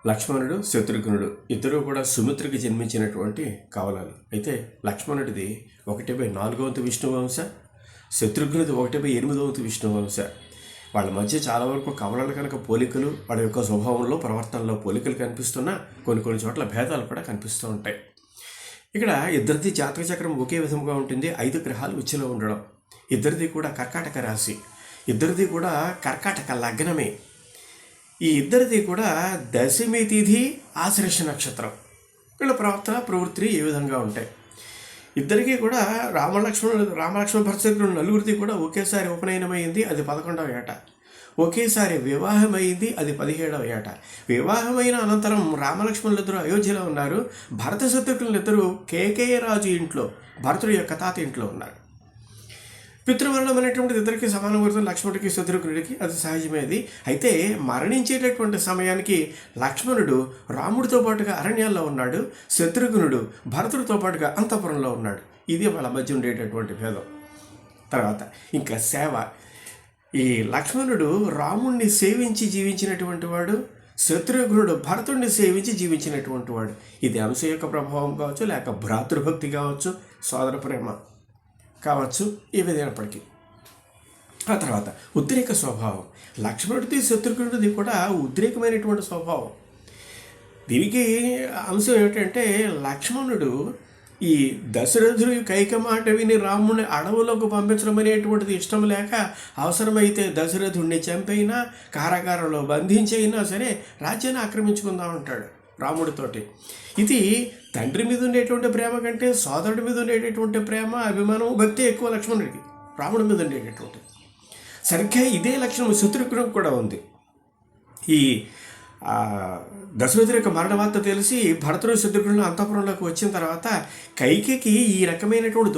లక్ష్మణుడు శత్రుఘ్నుడు ఇద్దరూ కూడా సుమిత్రకి జన్మించినటువంటి కవలలు. అయితే లక్ష్మణుడిది 1/4 వంతు విష్ణువంశ, శత్రుఘ్నుడిది 1/8 వంతు విష్ణువంశ. వాళ్ళ మధ్య చాలా వరకు కవలలు కనుక పోలికలు, వాళ్ళ యొక్క స్వభావంలో ప్రవర్తనలో పోలికలు కనిపిస్తున్నా కొన్ని చోట్ల భేదాలు కూడా కనిపిస్తూ ఉంటాయి. ఇక్కడ ఇద్దరిది జాతక చక్రం ఒకే విధంగా ఉంటుంది. 5 గ్రహాలు ఉచ్చులో ఉండడం, ఇద్దరిది కూడా కర్కాటక రాశి, ఇద్దరిది కూడా కర్కాటక లగ్నమే. ఈ ఇద్దరిది కూడా దశమి తిథి ఆశ్లేష నక్షత్రం. వీళ్ళ ప్రవర్తన ప్రవృత్తి ఏ విధంగా ఉంటాయి. ఇద్దరికీ కూడా రామలక్ష్మణ భరతశత్రుడు నలుగురిది కూడా ఒకేసారి ఉపనయనమైంది, అది 11వ ఏట. ఒకేసారి వివాహమైంది, అది 17వ ఏట. వివాహమైన అనంతరం రామలక్ష్మణులిద్దరూ అయోధ్యలో ఉన్నారు. భరత శత్రుఘ్నులిద్దరూ కేకేయ రాజు ఇంట్లో, భరతుడి యొక్క తాత ఇంట్లో ఉన్నారు. పితృవర్ణం అనేటువంటిది ఇద్దరికి సమానం గుర్తు, లక్ష్మణుడికి శత్రుఘ్నుడికి, అది సహజమేది. అయితే మరణించేటటువంటి సమయానికి లక్ష్మణుడు రాముడితో పాటుగా అరణ్యాల్లో ఉన్నాడు, శత్రుఘ్నుడు భరతుడితో పాటుగా అంతఃపురంలో ఉన్నాడు. ఇది వాళ్ళ మధ్య ఉండేటటువంటి భేదం. తర్వాత ఇంకా సేవ. ఈ లక్ష్మణుడు రాముణ్ణి సేవించి జీవించినటువంటి వాడు, శత్రుఘ్నుడు భరతుడిని సేవించి జీవించినటువంటి వాడు. ఇది అంశ యొక్క ప్రభావం కావచ్చు, లేక భ్రాతృభక్తి కావచ్చు, సోదర ప్రేమ కావచ్చు, ఏ విధమైనప్పటికీ. ఆ తర్వాత ఉద్రేక స్వభావం. లక్ష్మణుడిది శత్రుఘ్నుడిది కూడా ఉద్రేకమైనటువంటి స్వభావం. దీనికి అంశం ఏమిటంటే, లక్ష్మణుడు ఈ దశరథుడి కైక మాట విని రాముని అడవులకు పంపించడం అనేటువంటిది ఇష్టం లేక, అవసరమైతే దశరథుడిని చంపైనా, కారాగారంలో బంధించైనా సరే రాజ్యాన్ని ఆక్రమించుకుందామంటాడు రాముడితోటి. ఇది తండ్రి మీద ఉండేటువంటి ప్రేమ కంటే సోదరుడి మీద ఉండేటటువంటి ప్రేమ, అభిమానం, భక్తి ఎక్కువ లక్ష్మణుడికి రాముడి మీద ఉండేటటువంటి. సరిగ్గా ఇదే లక్షణం శత్రుఘ్నుడికి కూడా ఉంది. ఈ దశరథుడి యొక్క మరణ వార్త తెలిసి భరతుడు శత్రుఘ్నుడు అంతఃపురంలోకి వచ్చిన తర్వాత కైకేయికి ఈ రకమైనటువంటి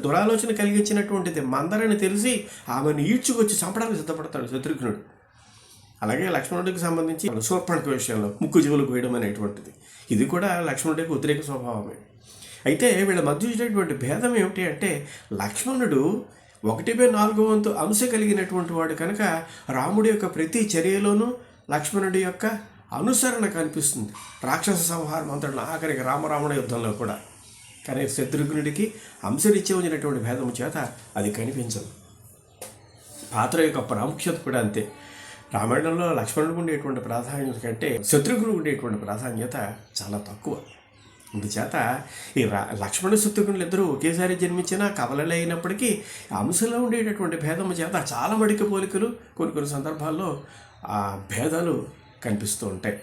దురాలోచన కలిగించినటువంటిది మందరని తెలిసి ఆమెను ఈడ్చుకొచ్చి చంపడానికి సిద్ధపడతాడు శత్రుఘ్నుడు. అలాగే లక్ష్మణుడికి సంబంధించి శూర్పణఖ విషయంలో ముక్కు చెవులకు వేయడం అనేటువంటిది, ఇది కూడా లక్ష్మణుడికి ఉద్రేక స్వభావమే. అయితే వీళ్ళ మధ్య ఉండేటువంటి భేదం ఏమిటి అంటే, లక్ష్మణుడు 1/4 వంతు అంశ కలిగినటువంటి వాడు కనుక రాముడి యొక్క ప్రతి చర్యలోనూ లక్ష్మణుడి యొక్క అనుసరణ కనిపిస్తుంది. రాక్షస సంహారం అంతటి ఆఖరికి రామరావణ యుద్ధంలో కూడా. కానీ శత్రుఘ్నుడికి అంశరీత్యా ఉంచినటువంటి భేదము చేత అది కనిపించదు. పాత్ర యొక్క ప్రాముఖ్యత కూడా అంతే. రామాయణంలో లక్ష్మణుడికి ఉండేటువంటి ప్రాధాన్యత కంటే శత్రుఘ్నుడికి ఉండేటువంటి ప్రాధాన్యత చాలా తక్కువ. అందుచేత ఈ లక్ష్మణ శత్రుఘ్నులు ఇద్దరూ ఒకేసారి జన్మించిన కవలలు అయినప్పటికీ అంశంలో ఉండేటటువంటి భేదము చేత చాలా మడిక పోలికలు, కొన్ని సందర్భాల్లో ఆ భేదాలు కనిపిస్తూ ఉంటాయి.